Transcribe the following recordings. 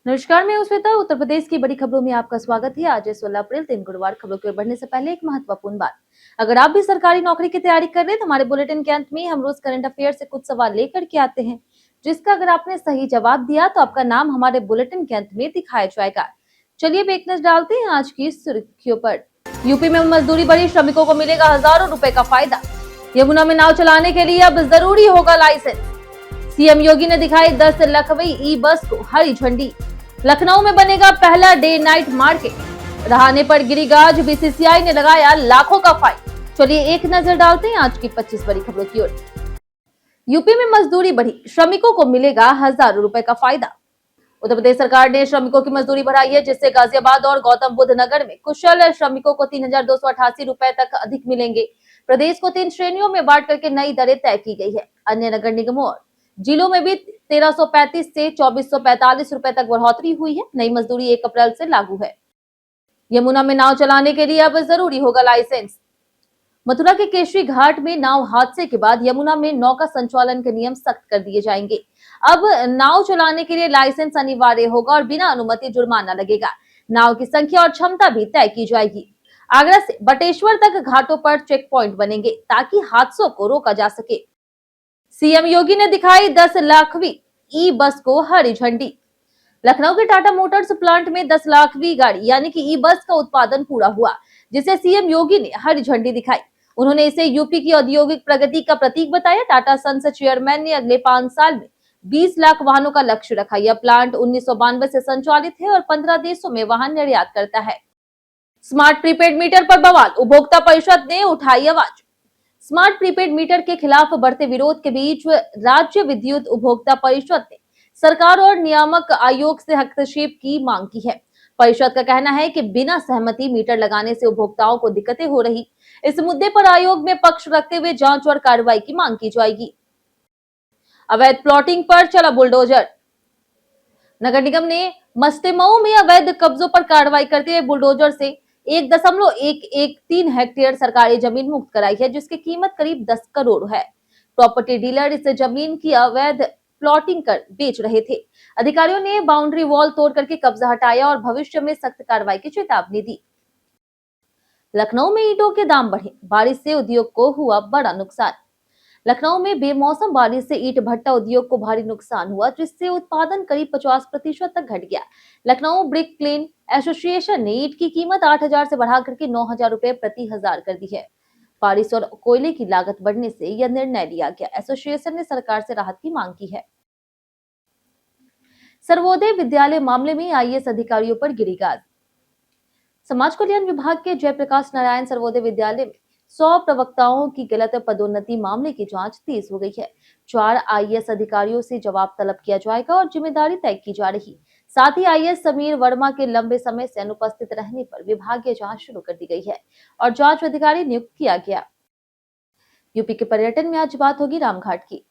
नमस्कार, मैं श्वेता। उत्तर प्रदेश की बड़ी खबरों में आपका स्वागत है। आज है 16 अप्रैल, दिन गुरुवार। खबरों की ओर बढ़ने से पहले एक महत्वपूर्ण बात। अगर आप भी सरकारी नौकरी की तैयारी कर रहे हैं तो हमारे बुलेटिन के अंत में हम रोज करंट अफेयर से कुछ सवाल लेकर के आते हैं, जिसका अगर आपने सही जवाब दिया तो आपका नाम हमारे बुलेटिन के अंत में दिखाया जाएगा। चलिए अब एक नजर डालते हैं आज की सुर्खियों पर। यूपी में मजदूरी बढ़ी, श्रमिकों को मिलेगा हजारों रुपए का फायदा। यमुना में नाव चलाने के लिए अब जरूरी होगा लाइसेंस। सीएम योगी ने दिखाई 10 लखवी ई बस को हरी झंडी। लखनऊ में बनेगा पहला डे नाइट मार्केट। रहाने पर गिरिगाज, बीसीसीआई ने लगाया लाखों का फाइन। चलिए एक नजर डालते हैं आज की 25 बड़ी खबरों की ओर। यूपी में मजदूरी बढ़ी, श्रमिकों को मिलेगा हजारों रुपए का फायदा। उत्तर प्रदेश सरकार ने श्रमिकों की मजदूरी बढ़ाई है, जिससे गाजियाबाद और गौतम बुद्ध नगर में कुशल श्रमिकों को 3,288 रुपए तक अधिक मिलेंगे। प्रदेश को 3 श्रेणियों में बांट करके नई दरें तय की गई है। अन्य नगर निगमों और जिलों में भी 1335 से 2445 रुपए तक बढ़ोतरी हुई है। नई मजदूरी 1 अप्रैल से लागू है। यमुना में नाव चलाने के लिए अब जरूरी होगा लाइसेंस। मथुरा के केशरी घाट में नाव हादसे के बाद यमुना में नौका संचालन के नियम सख्त कर दिए जाएंगे। अब नाव चलाने के लिए लाइसेंस अनिवार्य होगा और बिना अनुमति जुर्माना लगेगा। नाव की संख्या और क्षमता भी तय की जाएगी। आगरा से बटेश्वर तक घाटों पर चेक पॉइंट बनेंगे ताकि हादसों को रोका जा सके। सीएम योगी ने दिखाई 10 लाखवीं ई बस को हरी झंडी। लखनऊ के टाटा मोटर्स प्लांट में 10 लाखवीं गाड़ी यानी कि ई बस का उत्पादन पूरा हुआ, जिसे सीएम योगी ने हरी झंडी दिखाई। उन्होंने इसे यूपी की औद्योगिक प्रगति का प्रतीक बताया। टाटा सन्स चेयरमैन ने अगले 5 साल में 20 लाख वाहनों का लक्ष्य रखा। यह प्लांट 1992 से संचालित है और 15 देशों में वाहन निर्यात करता है। स्मार्ट प्रीपेड मीटर पर बवाल, उपभोक्ता परिषद ने उठाई आवाज। स्मार्ट प्रीपेड मीटर के खिलाफ बढ़ते विरोध के बीच राज्य विद्युत उपभोक्ता परिषद ने सरकार और नियामक आयोग से हस्तक्षेप की मांग की है। परिषद का कहना है कि बिना सहमति मीटर लगाने से उपभोक्ताओं को दिक्कतें हो रही। इस मुद्दे पर आयोग में पक्ष रखते हुए जांच और कार्रवाई की मांग की जाएगी। अवैध प्लॉटिंग पर चला बुलडोजर। नगर निगम ने मस्तेमऊ में अवैध कब्जों पर कार्रवाई करते हुए बुलडोजर से 1.113 हेक्टेयर सरकारी जमीन मुक्त कराई है, जिसकी कीमत करीब 10 करोड़ है। प्रॉपर्टी डीलर इस जमीन की अवैध प्लॉटिंग कर बेच रहे थे। अधिकारियों ने बाउंड्री वॉल तोड़ करके कब्जा हटाया और भविष्य में सख्त कार्रवाई की चेतावनी दी। लखनऊ में ईंटों के दाम बढ़े, बारिश से उद्योग को हुआ बड़ा नुकसान। लखनऊ में बेमौसम बारिश से ईंट भट्टा उद्योग को भारी नुकसान हुआ, जिससे उत्पादन करीब 50% तक घट गया। लखनऊ ब्रिक क्लेन एसोसिएशन ने ईंट की कीमत 8,000 से बढ़ा करके 9,000 रुपए प्रति हजार कर दी है। बारिश और कोयले की लागत बढ़ने से यह निर्णय लिया गया। एसोसिएशन ने सरकार से राहत की मांग की है। सर्वोदय विद्यालय मामले में आईएएस अधिकारियों पर गिरीगाज। समाज कल्याण विभाग के जयप्रकाश नारायण सर्वोदय विद्यालय में 100 प्रवक्ताओं की गलत पदोन्नति मामले की जांच तेज हो गई है। 4 आईएएस अधिकारियों से जवाब तलब किया जाएगा और जिम्मेदारी तय की जा रही। साथ ही आईएएस समीर वर्मा के लंबे समय से अनुपस्थित रहने पर विभागीय जांच शुरू कर दी गई है और जांच अधिकारी नियुक्त किया गया। यूपी के पर्यटन में आज बात होगी रामघाट की।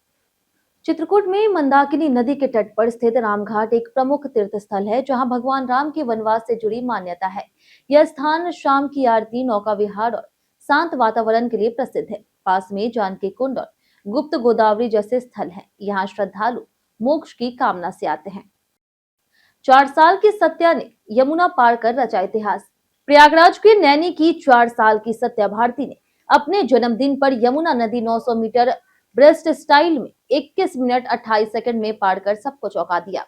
चित्रकूट में मंदाकिनी नदी के तट पर स्थित रामघाट एक प्रमुख तीर्थ स्थल है, जहां भगवान राम के वनवास से जुड़ी मान्यता है। यह स्थान शाम की आरती, नौका विहार और शांत वातावरण के लिए प्रसिद्ध है। पास में जानकी कुंड और गुप्त गोदावरी जैसे स्थल हैं। यहाँ श्रद्धालु मोक्ष की कामना से आते हैं। 4 साल की सत्या ने यमुना पार कर रचा इतिहास। प्रयागराज के नैनी की 4 साल की सत्या भारती ने अपने जन्मदिन पर यमुना नदी 900 मीटर ब्रेस्ट स्टाइल में 21 मिनट 28 सेकंड में पार कर सबको चौंका दिया।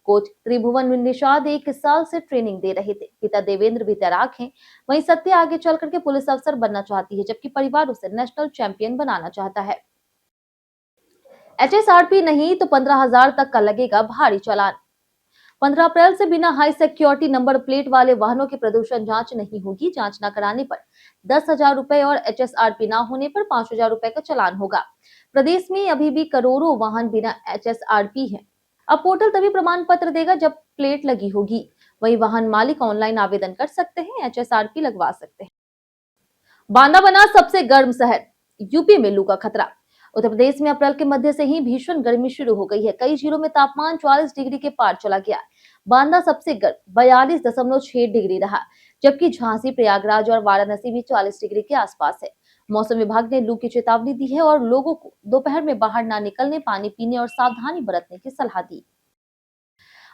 कोच त्रिभुवन निषाद 1 साल से ट्रेनिंग दे रहे थे। पिता देवेंद्र भी तैराक हैं। वहीं सत्या आगे चल करके पुलिस अफसर बनना चाहती है, जबकि परिवार उसे नेशनल चैंपियन बनाना चाहता है। एचएसआरपी नहीं तो 15,000 तक का लगेगा भारी चालान। 15 अप्रैल से बिना हाई सिक्योरिटी नंबर प्लेट वाले वाहनों की प्रदूषण जांच नहीं होगी। जांच न कराने पर 10,000 रुपए और एचएसआरपी न होने पर 5,000 रुपए का चालान होगा। प्रदेश में अभी भी करोड़ों वाहन बिना एचएसआरपी है। अब पोर्टल तभी प्रमाण पत्र देगा जब प्लेट लगी होगी। वही वाहन मालिक ऑनलाइन आवेदन कर सकते हैं, एचएसआरपी लगवा सकते हैं। बांदा बना सबसे गर्म शहर, यूपी में लू का खतरा। उत्तर प्रदेश में अप्रैल के मध्य से ही भीषण गर्मी शुरू हो गई है। कई जिलों में तापमान 44 डिग्री के पार चला गया। बांदा सबसे गर्म 42.6 डिग्री रहा, जबकि झांसी, प्रयागराज और वाराणसी भी 40 डिग्री के आसपास है। मौसम विभाग ने लू की चेतावनी दी है और लोगों को दोपहर में बाहर ना निकलने, पानी पीने और सावधानी बरतने की सलाह दी।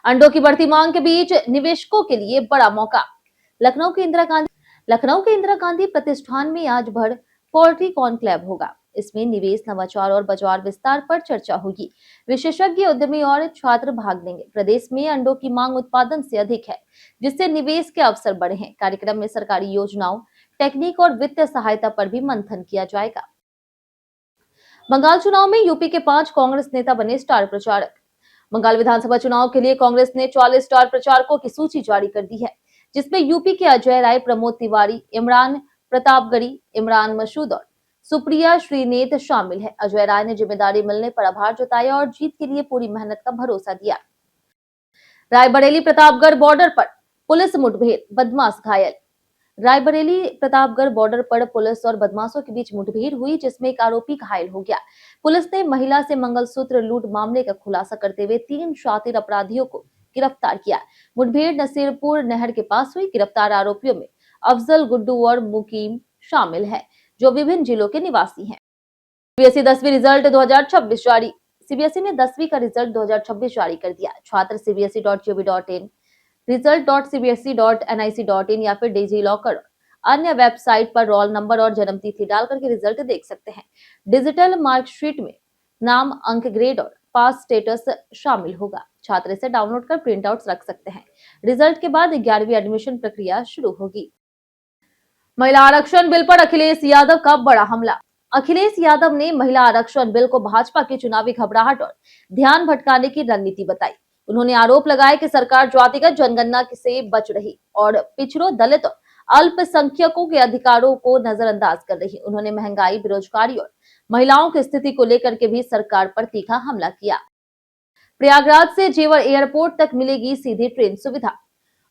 अंडों की बढ़ती मांग के बीच निवेशकों के लिए बड़ा मौका। लखनऊ के इंदिरा गांधी प्रतिष्ठान में आज भर पोल्ट्री कॉन्क्लेव होगा। इसमें निवेश, नवाचार और बाजार विस्तार पर चर्चा होगी। विशेषज्ञ, उद्यमी और छात्र भाग लेंगे। प्रदेश में अंडों की मांग उत्पादन से अधिक है, जिससे निवेश के अवसर बढ़े हैं। कार्यक्रम में सरकारी योजनाओं, टेक्निक और वित्तीय सहायता पर भी मंथन किया जाएगा। बंगाल चुनाव में यूपी के 5 कांग्रेस नेता बने स्टार प्रचारक। बंगाल विधानसभा चुनाव के लिए कांग्रेस ने 44 स्टार प्रचारकों की सूची जारी कर दी है, जिसमें यूपी के अजय राय, प्रमोद तिवारी, इमरान प्रतापगढ़ी, इमरान मसूद और सुप्रिया श्रीनेत शामिल है। अजय राय ने जिम्मेदारी मिलने पर आभार जताया और जीत के लिए पूरी मेहनत का भरोसा दिया। रायबरेली प्रतापगढ़ बॉर्डर पर पुलिस मुठभेड़, बदमाश घायल। रायबरेली प्रतापगढ़ बॉर्डर पर पुलिस और बदमाशों के बीच मुठभेड़ हुई, जिसमें एक आरोपी घायल हो गया। पुलिस ने महिला से मंगलसूत्र लूट मामले का खुलासा करते हुए 3 शातिर अपराधियों को गिरफ्तार किया। मुठभेड़ नसीरपुर नहर के पास हुई। गिरफ्तार आरोपियों में अफजल, गुड्डू और मुकीम शामिल है, जो विभिन्न जिलों के निवासी हैं। सीबीएसई 10वीं रिजल्ट 2026 जारी। सीबीएसई ने 10वीं का रिजल्ट 2026 जारी कर दिया। छात्र cbse.gov.in, result.cbse.nic.in या फिर डिजी लॉकर अन्य वेबसाइट पर रोल नंबर और जन्म तिथि डालकर के रिजल्ट देख सकते हैं। डिजिटल मार्कशीट में नाम, अंक, ग्रेड और पास स्टेटस शामिल होगा। छात्र इसे डाउनलोड कर प्रिंट आउट रख सकते हैं। रिजल्ट के बाद 11वीं एडमिशन प्रक्रिया शुरू होगी। महिला आरक्षण बिल पर अखिलेश यादव का बड़ा हमला। अखिलेश यादव ने महिला आरक्षण बिल को भाजपा की चुनावी घबराहट और ध्यान भटकाने की रणनीति बताई। उन्होंने आरोप लगाया कि सरकार जातिगत जनगणना से बच रही और पिछड़ों, दलित और अल्पसंख्यकों के अधिकारों को नजरअंदाज कर रही। उन्होंने महंगाई, बेरोजगारी और महिलाओं की स्थिति को लेकर के भी सरकार पर तीखा हमला किया। प्रयागराज से जेवर एयरपोर्ट तक मिलेगी सीधी ट्रेन सुविधा।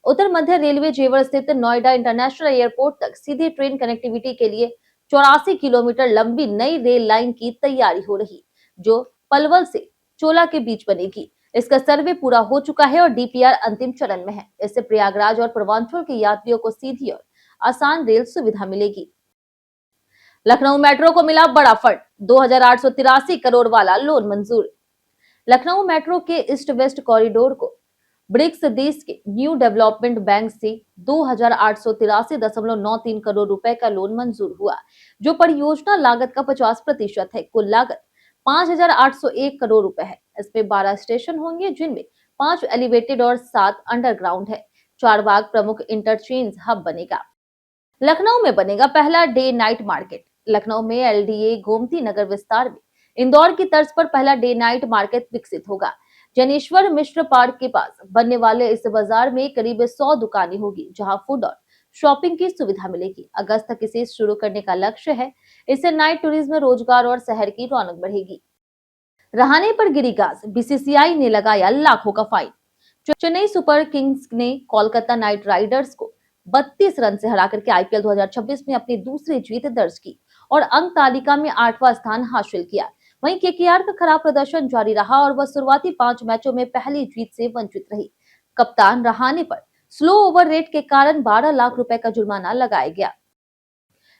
उत्तर मध्य रेलवे जेवर स्थित नोएडा इंटरनेशनल एयरपोर्ट तक सीधी ट्रेन कनेक्टिविटी के लिए 84 किलोमीटर लंबी नई रेल लाइन की तैयारी हो रही, जो पलवल से चोला के बीच बनेगी। इसका सर्वे पूरा हो चुका है और डीपीआर अंतिम चरण में है। इससे प्रयागराज और पूर्वांचल के यात्रियों को सीधी और आसान रेल सुविधा मिलेगी। लखनऊ मेट्रो को मिला बड़ा फंड, 2883 करोड़ वाला लोन मंजूर। लखनऊ मेट्रो के ईस्ट वेस्ट कॉरिडोर को ब्रिक्स देश के न्यू डेवलपमेंट बैंक से 2883.93 करोड़ रुपए का लोन मंजूर हुआ, जो परियोजना लागत का 50% है। कुल लागत 5801 करोड़ रुपए है। इसमें 12 स्टेशन होंगे, जिनमें 5 एलिवेटेड और 7 अंडरग्राउंड है। चारबाग प्रमुख इंटरचेंज हब बनेगा। लखनऊ में बनेगा पहला डे नाइट मार्केट। लखनऊ में एलडीए गोमती नगर विस्तार में इंदौर की तर्ज पर पहला डे नाइट मार्केट विकसित होगा। जनेश्वर मिश्र पार्क के पास बनने वाले इस बाजार में करीब 100 दुकानें होगी, जहां फूड और शॉपिंग की सुविधा मिलेगी। अगस्त तक इसे शुरू करने का लक्ष्य है। इससे नाइट टूरिज्म, रोजगार और शहर की रौनक बढ़ेगी। रहाने पर गिरी गाज, बीसीसीआई ने लगाया लाखों का फाइन। चेन्नई सुपर किंग्स ने कोलकाता नाइट राइडर्स को 32 रन से हराकर के आईपीएल 2026 में अपनी दूसरी जीत दर्ज की और अंक तालिका में 8वां स्थान हासिल किया। वहीं केकेआर का खराब प्रदर्शन जारी रहा और वह शुरुआती 5 मैचों में पहली जीत से वंचित रही। कप्तान रहाने पर स्लो ओवर रेट के कारण 12 लाख रुपए का जुर्माना लगाया गया।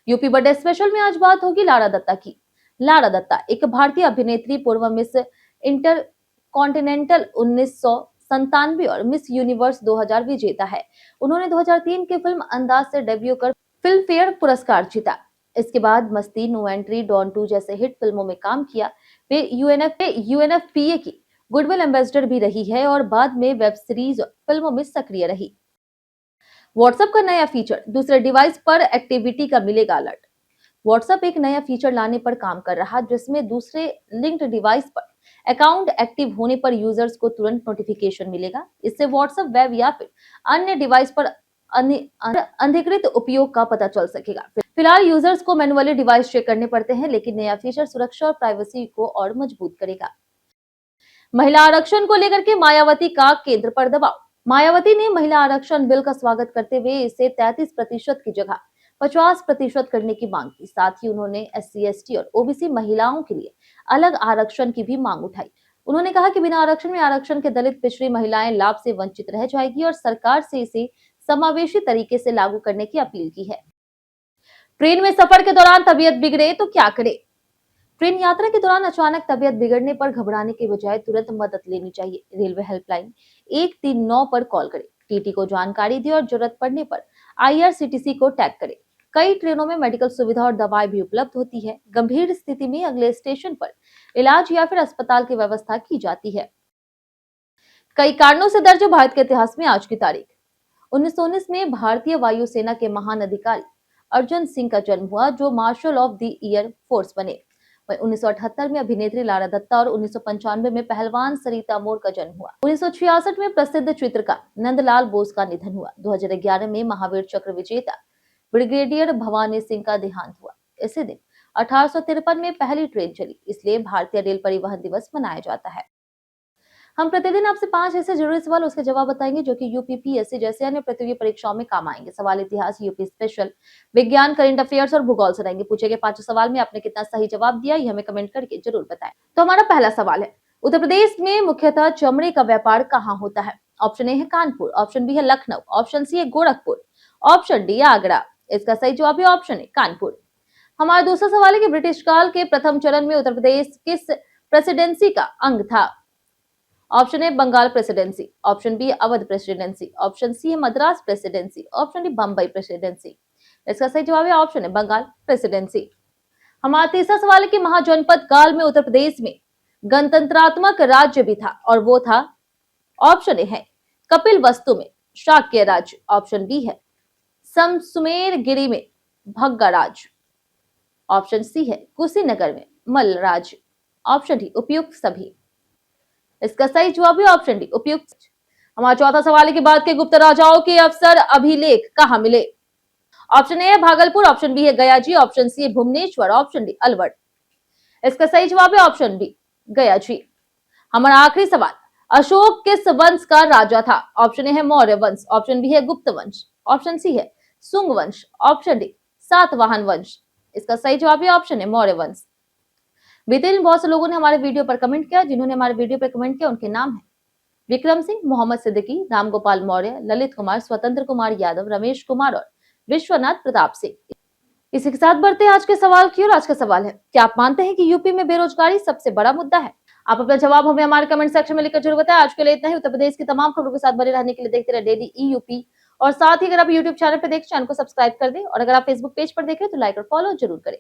यूपी बर्थडे स्पेशल में आज बात होगी लारा दत्ता की। लारा दत्ता एक भारतीय अभिनेत्री, पूर्व मिस इंटर कॉन्टिनेंटल 1997 और मिस यूनिवर्स 2000 विजेता है। उन्होंने 2003 की फिल्म अंदाज से डेब्यू कर फिल्म फेयर पुरस्कार जीता। इसके बाद मस्ती, नो एंट्री, डॉन 2 जैसे हिट फिल्मों में काम किया। वे यूएनएफपीए की गुडविल एम्बेसडर भी रही है और बाद में वेब सीरीज और फिल्मों में सक्रिय रही। व्हाट्सएप का नया फीचर, दूसरे डिवाइस पर एक्टिविटी का मिलेगा अलर्ट। व्हाट्सएप एक नया फीचर लाने पर काम कर रहा, जिसमें दूसरे लिंक्ड डिवाइस पर अकाउंट एक्टिव होने पर यूजर्स को तुरंत नोटिफिकेशन मिलेगा। इससे व्हाट्सएप वेब या फिर अन्य डिवाइस पर अनधिकृत उपयोग का पता चल सकेगा। फिलहाल यूजर्स को मैन्युअली डिवाइस चेक करने पड़ते हैं, लेकिन नया फीचर सुरक्षा और प्राइवेसी को और मजबूत करेगा। महिला आरक्षण को लेकर के मायावती का केंद्र पर दबाव। मायावती ने महिला आरक्षण बिल का स्वागत करते हुए इसे 33% की जगह 50% करने की मांग की। साथ ही उन्होंने एससी, एसटी और ओबीसी महिलाओं के लिए अलग आरक्षण की भी मांग उठाई। उन्होंने कहा कि बिना आरक्षण में आरक्षण के दलित, पिछड़ी महिलाएं लाभ से वंचित रह जाएगी और सरकार से इसे समावेशी तरीके से लागू करने की अपील की है। ट्रेन में सफर के दौरान तबीयत बिगड़े तो क्या करे। ट्रेन यात्रा के दौरान अचानक तबीयत बिगड़ने पर घबराने के बजाय तुरंत मदद लेनी चाहिए। रेलवे हेल्पलाइन 139 पर कॉल करें, टीटी को जानकारी दें और जरूरत पड़ने पर आईआरसीटीसी को टैग करें। कई ट्रेनों में मेडिकल सुविधा और दवाएं भी उपलब्ध होती है। गंभीर स्थिति में अगले स्टेशन पर इलाज या फिर अस्पताल की व्यवस्था की जाती है। कई कारणों से दर्ज है भारत के इतिहास में आज की तारीख। 1919 में भारतीय वायुसेना के महान अधिकारी अर्जन सिंह का जन्म हुआ, जो marshal of the year force बने। वहीं 1978 में अभिनेत्री लारा दत्ता और 1995 में पहलवान सरिता मोर का जन्म हुआ। 1966 में प्रसिद्ध चित्रकार नंदलाल बोस का निधन हुआ। 2011 में महावीर चक्र विजेता ब्रिगेडियर भवानी सिंह का देहांत हुआ। इसी दिन 1853 में पहली ट्रेन चली, इसलिए भारतीय रेल परिवहन दिवस मनाया जाता है। हम प्रतिदिन आपसे 5 ऐसे जरूरी सवाल उसके जवाब बताएंगे जो कि यूपीपीएससी जैसे अन्य प्रतियोगी परीक्षाओं में काम आएंगे। सवाल इतिहास, यूपी स्पेशल, विज्ञान, करंट अफेयर्स और भूगोल से रहेंगे। पूछे गए 5 सवाल में आपने कितना सही जवाब दिया, ये हमें कमेंट करके जरूर बताएं। तो हमारा पहला सवाल है, उत्तर प्रदेश में मुख्यतः चमड़े का व्यापार कहाँ होता है? ऑप्शन ए है कानपुर, ऑप्शन बी है लखनऊ, ऑप्शन सी है गोरखपुर, ऑप्शन डी आगरा। इसका सही जवाब है ऑप्शन ए कानपुर। हमारा दूसरा सवाल है कि ब्रिटिश काल के प्रथम चरण में उत्तर प्रदेश किस प्रेसिडेंसी का अंग था? Option A Bengal presidency, option B Awadh presidency, option C है Madras presidency, option D Bombay presidency. इसका सही जवाब है ऑप्शन है बंगाल प्रेसिडेंसी। हमारा तीसरा सवाल है कि महाजनपद काल में उत्तर प्रदेश में गणतंत्रात्मक राज्य भी था, और वो था। ऑप्शन ए है कपिल वस्तु में शाक्य राज्य, ऑप्शन बी है समसुमेर गिरी में भग्गा राज, ऑप्शन सी है कुशीनगर में मल्ल राज, ऑप्शन डी उपयुक्त सभी। इसका सही जवाब है ऑप्शन डी उपयुक्त। हमारा चौथा सवाल है कि भारत के गुप्त राजाओं के अवसर अभिलेख कहाँ मिले? ऑप्शन ए है भागलपुर, ऑप्शन बी है गया जी, ऑप्शन सी है भुवनेश्वर, ऑप्शन डी अलवर। इसका सही जवाब है ऑप्शन बी गया जी। हमारा आखिरी सवाल, अशोक किस वंश का राजा था? ऑप्शन ए है मौर्य वंश, ऑप्शन बी है गुप्त वंश, ऑप्शन सी है सुंग वंश, ऑप्शन डी सातवाहन वंश। इसका सही जवाब है ऑप्शन है मौर्य वंश। बीते दिन बहुत से लोगों ने हमारे वीडियो पर कमेंट किया। जिन्होंने हमारे वीडियो पर कमेंट किया उनके नाम है विक्रम सिंह, मोहम्मद सिद्दीकी, राम गोपाल मौर्य, ललित कुमार, स्वतंत्र कुमार यादव, रमेश कुमार और विश्वनाथ प्रताप सिंह। इसी के साथ बढ़ते हैं आज के सवाल की ओर। आज का सवाल है, क्या आप मानते हैं कि यूपी में बेरोजगारी सबसे बड़ा मुद्दा है? आप अपना जवाब हमें हमारे कमेंट सेक्शन में लिखकर जरूर बताएं। आज के लिए इतना ही। उत्तर प्रदेश की तमाम खबरों के साथ बने रहने के लिए देखते रहे डेली ईयूपी, और साथ ही अगर आप यूट्यूब चैनल पर देखें, चैनल को सब्सक्राइब कर दें, और अगर आप फेसबुक पेज पर देखें तो लाइक और फॉलो जरूर करें।